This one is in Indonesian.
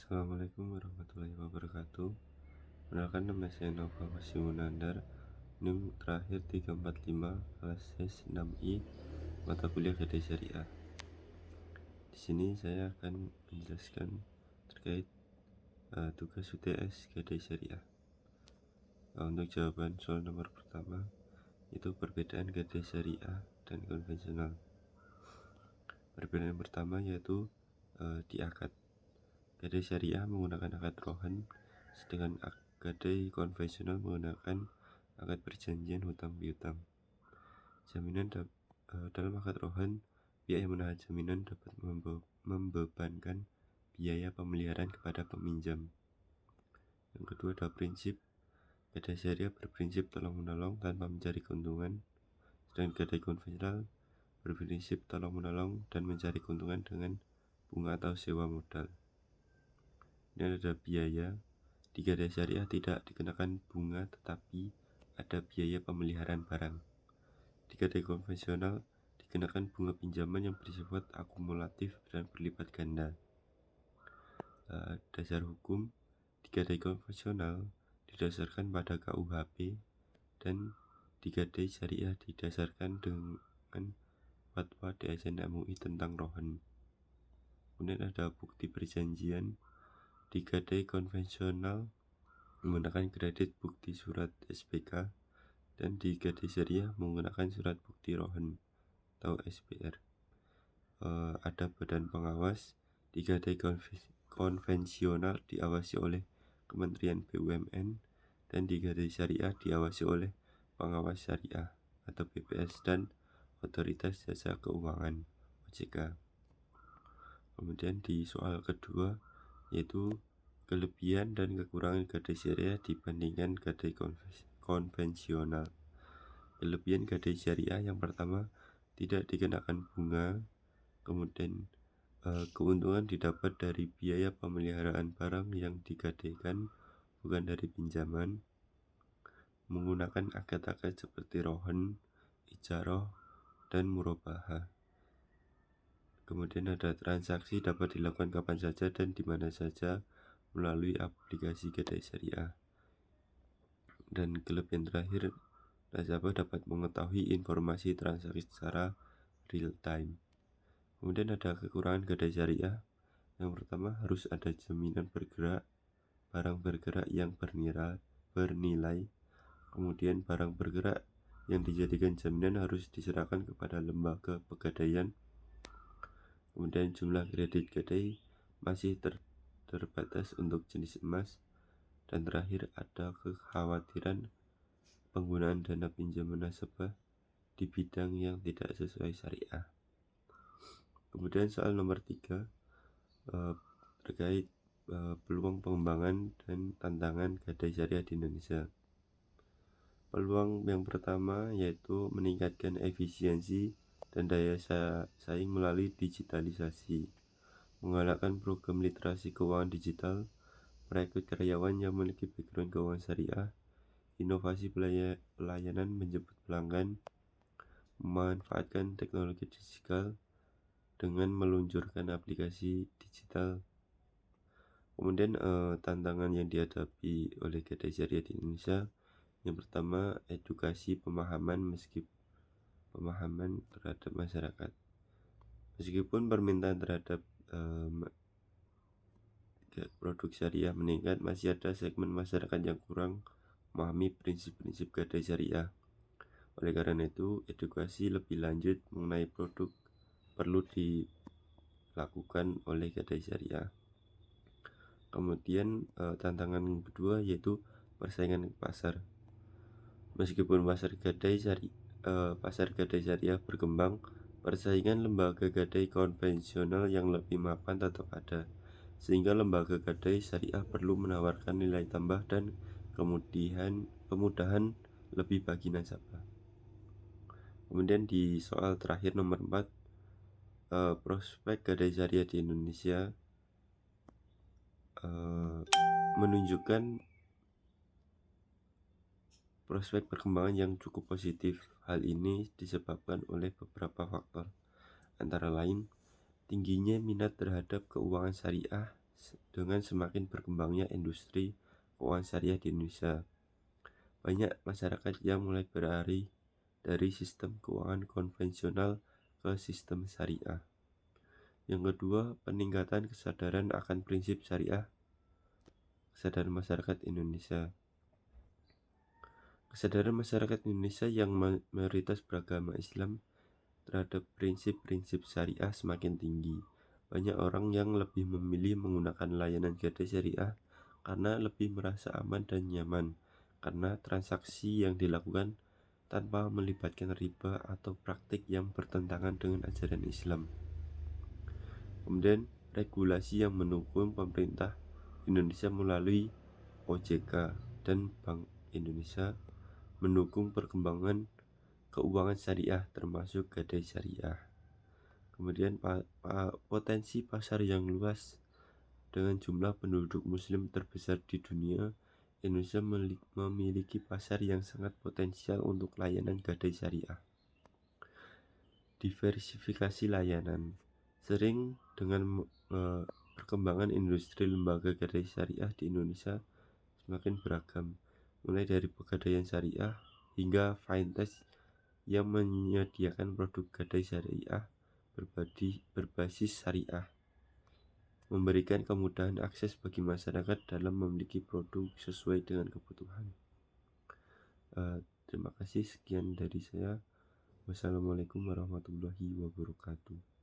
Assalamualaikum warahmatullahi wabarakatuh. Perkenalkan, nama saya Nova Wasimunandar, NIM terakhir 345, kelas S6I, mata kuliah Gadai Syariah. Di sini saya akan menjelaskan terkait tugas UTS Gadai Syariah. Untuk jawaban soal nomor pertama, itu perbedaan Gadai Syariah dan konvensional. Perbedaan yang pertama yaitu di akad. Gadai Syariah menggunakan akad rohan, sedangkan gadai konvensional menggunakan akad perjanjian hutang piutang. Jaminan dalam akad rohan, pihak yang menahan jaminan dapat membebankan biaya pemeliharaan kepada peminjam. Yang kedua adalah prinsip. Gadai Syariah berprinsip tolong-menolong tanpa mencari keuntungan, sedangkan gadai konvensional berprinsip tolong-menolong dan mencari keuntungan dengan bunga atau sewa modal. Ini ada biaya. Di Gadai Syariah tidak dikenakan bunga, tetapi ada biaya pemeliharaan barang. Di Gadai konvensional dikenakan bunga pinjaman yang bersifat akumulatif dan berlipat ganda. Dasar hukum di Gadai konvensional didasarkan pada KUHP, dan di Gadai Syariah didasarkan dengan fatwa DSN MUI tentang rohan. Kemudian ada bukti perjanjian. Di Gadai konvensional menggunakan kredit bukti surat SPK, dan di Gadai Syariah menggunakan surat bukti rohan atau SPR. Ada badan pengawas. Di Gadai konvensional diawasi oleh Kementerian BUMN, dan di Gadai Syariah diawasi oleh Pengawas Syariah atau BPS dan Otoritas Jasa Keuangan OJK. Kemudian di soal kedua yaitu kelebihan dan kekurangan Gadai Syariah dibandingkan Gadai konvensional. Kelebihan Gadai Syariah yang pertama, tidak dikenakan bunga. Kemudian keuntungan didapat dari biaya pemeliharaan barang yang digadaikan, bukan dari pinjaman. Menggunakan akad-akad seperti rohan, ijaroh, dan murabahah. Kemudian ada transaksi dapat dilakukan kapan saja dan di mana saja melalui aplikasi Gadai Syariah. Dan kelebihan terakhir, nasabah dapat mengetahui informasi transaksi secara real time. Kemudian ada kekurangan Gadai Syariah. Yang pertama, harus ada jaminan bergerak, barang bergerak yang bernilai. Kemudian barang bergerak yang dijadikan jaminan harus diserahkan kepada lembaga pegadaian. Kemudian jumlah kredit gadai masih terbatas untuk jenis emas. Dan terakhir ada kekhawatiran penggunaan dana pinjaman nasabah di bidang yang tidak sesuai syariah. Kemudian soal nomor 3 terkait peluang pengembangan dan tantangan Gadai Syariah di Indonesia. Peluang yang pertama yaitu meningkatkan efisiensi dan daya saing melalui digitalisasi, menggalakkan program literasi keuangan digital, merekrut karyawan yang memiliki background keuangan syariah, inovasi pelayanan menjemput pelanggan, memanfaatkan teknologi digital dengan meluncurkan aplikasi digital. Kemudian tantangan yang dihadapi oleh Gadai Syariah di Indonesia, yang pertama edukasi pemahaman terhadap masyarakat. Meskipun permintaan terhadap produk syariah meningkat, masih ada segmen masyarakat yang kurang memahami prinsip-prinsip Gadai Syariah. Oleh karena itu, edukasi lebih lanjut mengenai produk perlu dilakukan oleh Gadai Syariah. Kemudian tantangan kedua yaitu persaingan pasar. Meskipun pasar Gadai Syariah berkembang, persaingan lembaga gadai konvensional yang lebih mapan tetap ada, sehingga lembaga gadai syariah perlu menawarkan nilai tambah dan kemudahan lebih bagi nasabah. Kemudian di soal terakhir nomor 4, prospek Gadai Syariah di Indonesia menunjukkan prospek perkembangan yang cukup positif. Hal ini disebabkan oleh beberapa faktor, antara lain tingginya minat terhadap keuangan syariah dengan semakin berkembangnya industri keuangan syariah di Indonesia. Banyak masyarakat yang mulai beralih dari sistem keuangan konvensional ke sistem syariah. Yang kedua, peningkatan kesadaran akan prinsip syariah, kesadaran masyarakat Indonesia. Kesadaran masyarakat Indonesia yang mayoritas beragama Islam terhadap prinsip-prinsip syariah semakin tinggi. Banyak orang yang lebih memilih menggunakan layanan gadai syariah karena lebih merasa aman dan nyaman, karena transaksi yang dilakukan tanpa melibatkan riba atau praktik yang bertentangan dengan ajaran Islam. Kemudian, regulasi yang mendukung pemerintah Indonesia melalui OJK dan Bank Indonesia mendukung perkembangan keuangan syariah termasuk gadai syariah. Kemudian potensi pasar yang luas. Dengan jumlah penduduk muslim terbesar di dunia, Indonesia memiliki pasar yang sangat potensial untuk layanan gadai syariah. Diversifikasi layanan. Sering dengan perkembangan industri lembaga gadai syariah di Indonesia semakin beragam, mulai dari pegadaian syariah hingga fintech yang menyediakan produk gadai syariah berbasis syariah, memberikan kemudahan akses bagi masyarakat dalam memiliki produk sesuai dengan kebutuhan. Terima kasih, sekian dari saya. Wassalamualaikum warahmatullahi wabarakatuh.